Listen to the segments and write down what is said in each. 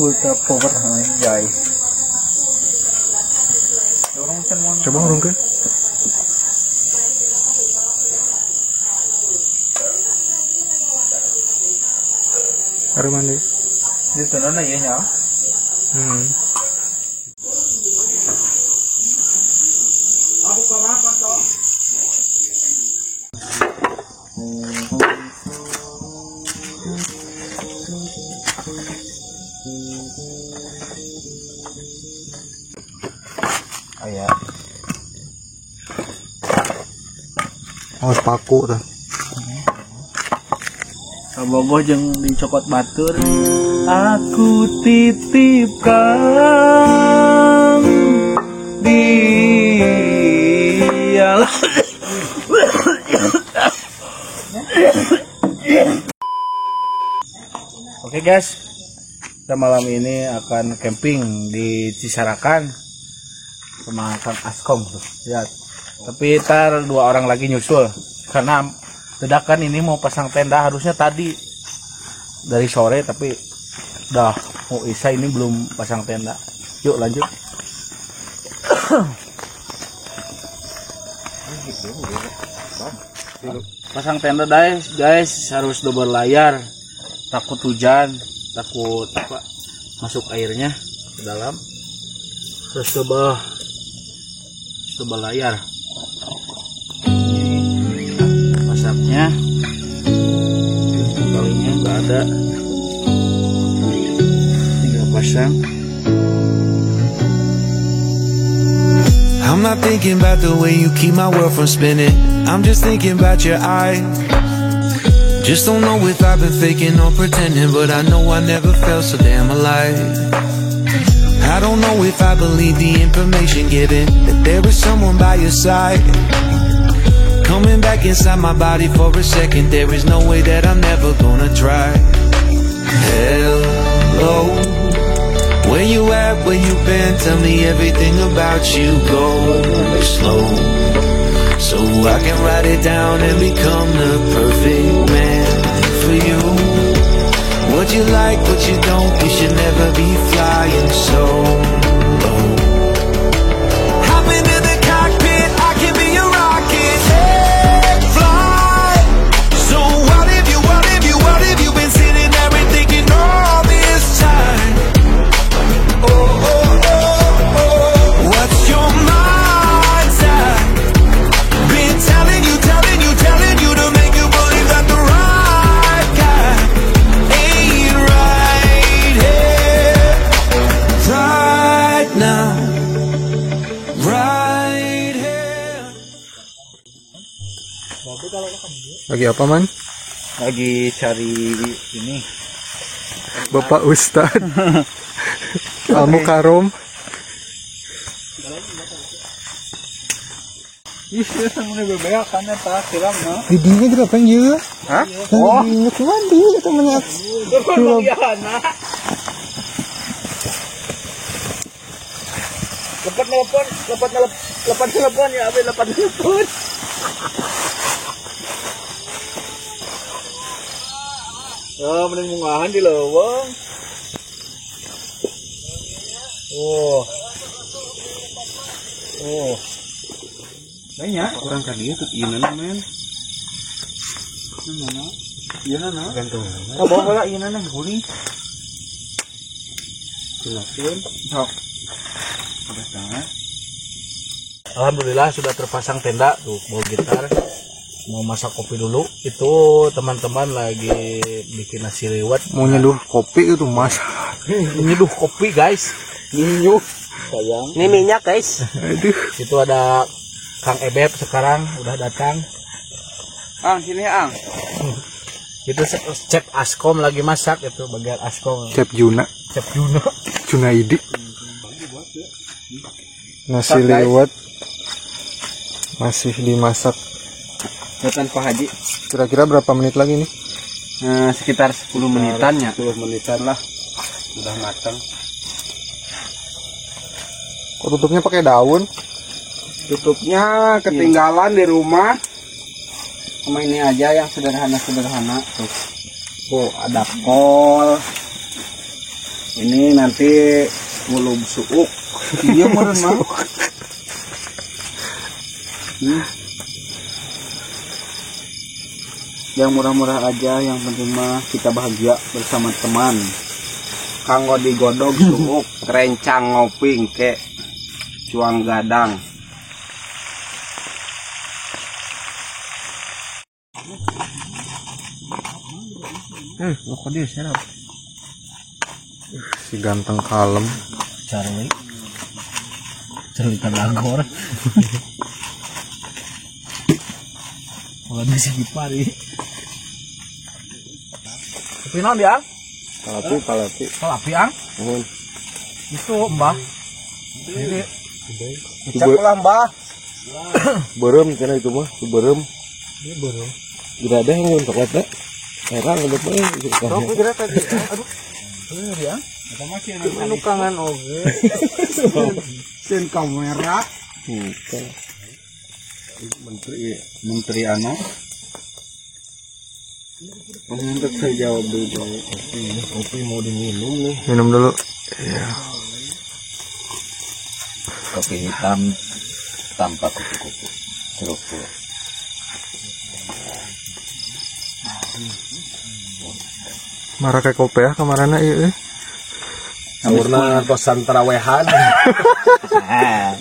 full power anjay. Coba urungkeun. Areman deui. Di sana ya nya. Aku kenapa toh? Aya. Oh, paku tah. Sabogoh jeung dicokot batur. Aku titipkan dia. Oke guys, kita malam ini akan camping di Cisarakan sama Kang Askom tuh. Lihat. Tapi ntar 2 orang lagi nyusul karena ledakan ini mau pasang tenda harusnya tadi dari sore, tapi udah mau isya ini belum pasang tenda. Yuk lanjut. Pasang tenda guys harus double layar. Takut hujan, takut apa masuk airnya ke dalam. Terus double layar. Masaknya kalinya nggak ada, tinggal pasang. I'm not thinking about the way you keep my world from spinning. I'm just thinking about your eyes. Just don't know if I've been faking or pretending, but I know I never felt so damn alive. I don't know if I believe the information given, that there is someone by your side, coming back inside my body for a second. There is no way that I'm never gonna try. Hello, where you at, where you been? Tell me everything about you. Go slow, so I can write it down and become the perfect man for you. What you like, what you don't, you should never be flying so low. Hop into the cockpit, I can be a rocket. Hey, fly. So what if you been sitting there and thinking all this time? Oh, oh, oh, oh. What's your mind's at? Been telling you to make you believe that the right guy ain't right here, right now, right here. Lagi apa, Man? Lagi cari ini Bapak Ustad. Al-Mukarrom. ih sama bebeak kan eta siram na Didinya juga pengen. hah Oh, nyuk mandi temennya. lepat telepon ya abi, lepat telepon. Oh, mending mungahan di leuweung. Oh. Banyak orang kali ya ieu men. Mana? Ieu na. Gantung. Kabawa heula ieu na guling. Silakan. Sok. Udah tangan. Alhamdulillah sudah terpasang tenda tuh, bawa gitar. Mau masak kopi dulu. Itu teman-teman lagi bikin nasi liwet. Mau nyeduh kopi itu masak. Nyeduh kopi guys. Nyeduh. Sayang. Ini minyak guys. Aduh. Itu ada Kang Ebeb sekarang udah datang. Ang, sini Ang. Itu Chef Askom lagi masak, itu bagian Askom. Chef Juna. Chef Juno. Junaidi. Nasi liwet masih dimasak. Buatan Pak Haji. Kira-kira berapa menit lagi nih? Sekitar 10 menitan ya. 10 menitan lah. Udah matang. Kok tutupnya pakai daun? Tutupnya ketinggalan di rumah. Sama ini aja yang sederhana-sederhana. Tuh. Oh, ada kol. Ini nanti ngulub suuk. Iya meureun mah. Yang murah-murah aja, yang penting mah kita bahagia bersama teman. Kanggo digodog suuk, rencang ngoping ke cuang gadang. Dia serap. Si ganteng kalem. Charlie Tanagor. Kalau di sini pari. Tapi non dia? Palapi ang? Itu mbah. Ini. Cak lah mbah. Berem cina itu mah, berem. Ini baru. Tidak ada yang untuk apa? Heran udah boleh. Aku kira tadi. Aduh. Ini dia. Kita masih nukangan oge. Sen kamera. Menteri anu. Untuk saya jawab dulu. Kopi mau diminum nih. Minum dulu. Iya. Kopi hitam tanpa kupu-kupu. Kerupuk. Marah kayak kopi ya kamarana iya. Saurna kosan tarawehan.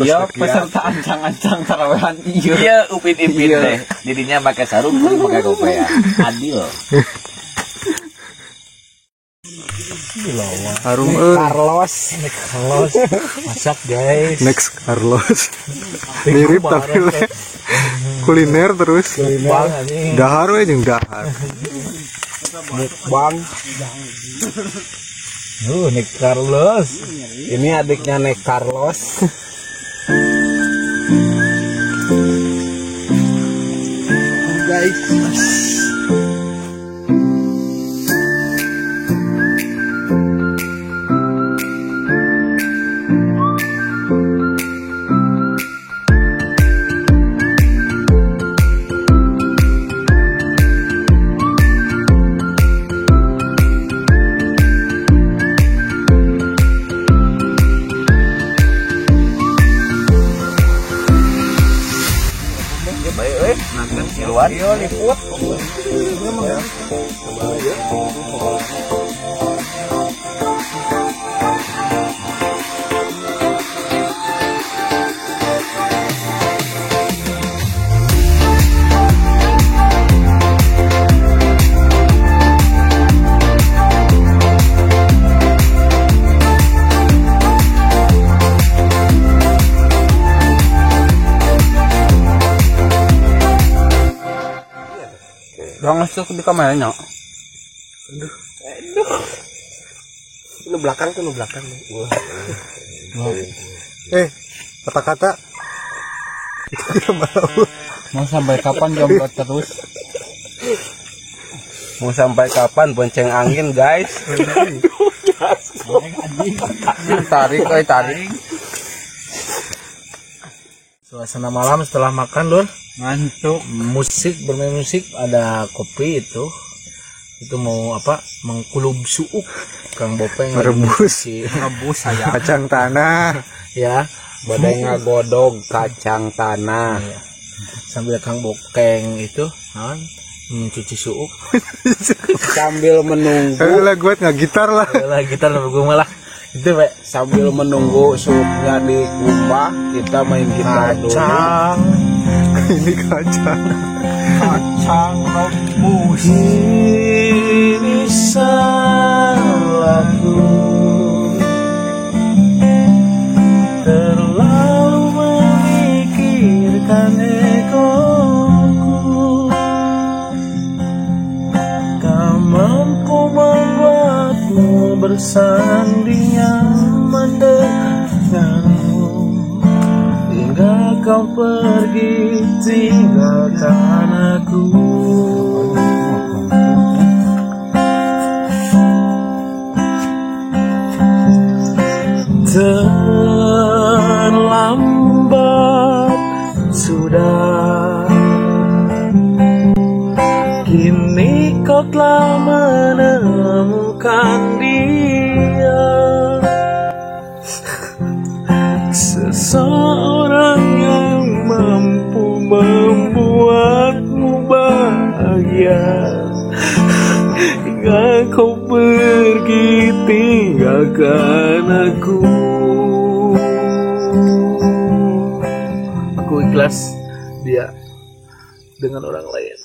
Iya, peserta ancang-ancang tarawehan iya. Iya, upin-ipin deh. Dirinya pakai sarung, tapi pakai kopiah. Adil. Harum Carlos. Masak guys. next Carlos. Mirip tapi kuliner terus. Dahar we jeung dahar. Mukbang. Nek Carlos. Ini adiknya Nek Carlos. Guys. Keluar. Yo liput. Dong masuk di kamaranya. Ini belakang tuh, belakang. Kata-kata. Mau sampai kapan jomblo terus? Mau sampai kapan bonceng angin, guys? Tarik, tarik. Suasana malam setelah makan, Lur. Mantuk. Bermain musik, ada kopi itu mau apa, mengkulub suuk. Kang Bopeng Merebus. Rebus saya. Kacang tanah. Ya, Badai ngagodog kacang tanah. ya. Sambil Kang Bopeng itu mencuci suuk. Sambil menunggu, Lah gue nggak gitar lah. Lah gitar gue malah itu Pak. sambil menunggu suuknya dikumbah, kita main gitar dulu. Kacang, Ini kacang. kacang rebus. Ini salahku, terlalu memikirkan egoku. Kau mampu membuatmu bersanding nyaman denganmu, hingga kau pergi tinggalkan aku. Terlambat sudah, kini kau telah menemukan dia. seorang yang mampu membuatmu bahagia. Hingga kau pergi tinggalkan aku. Aku ikhlas dia dengan orang lain.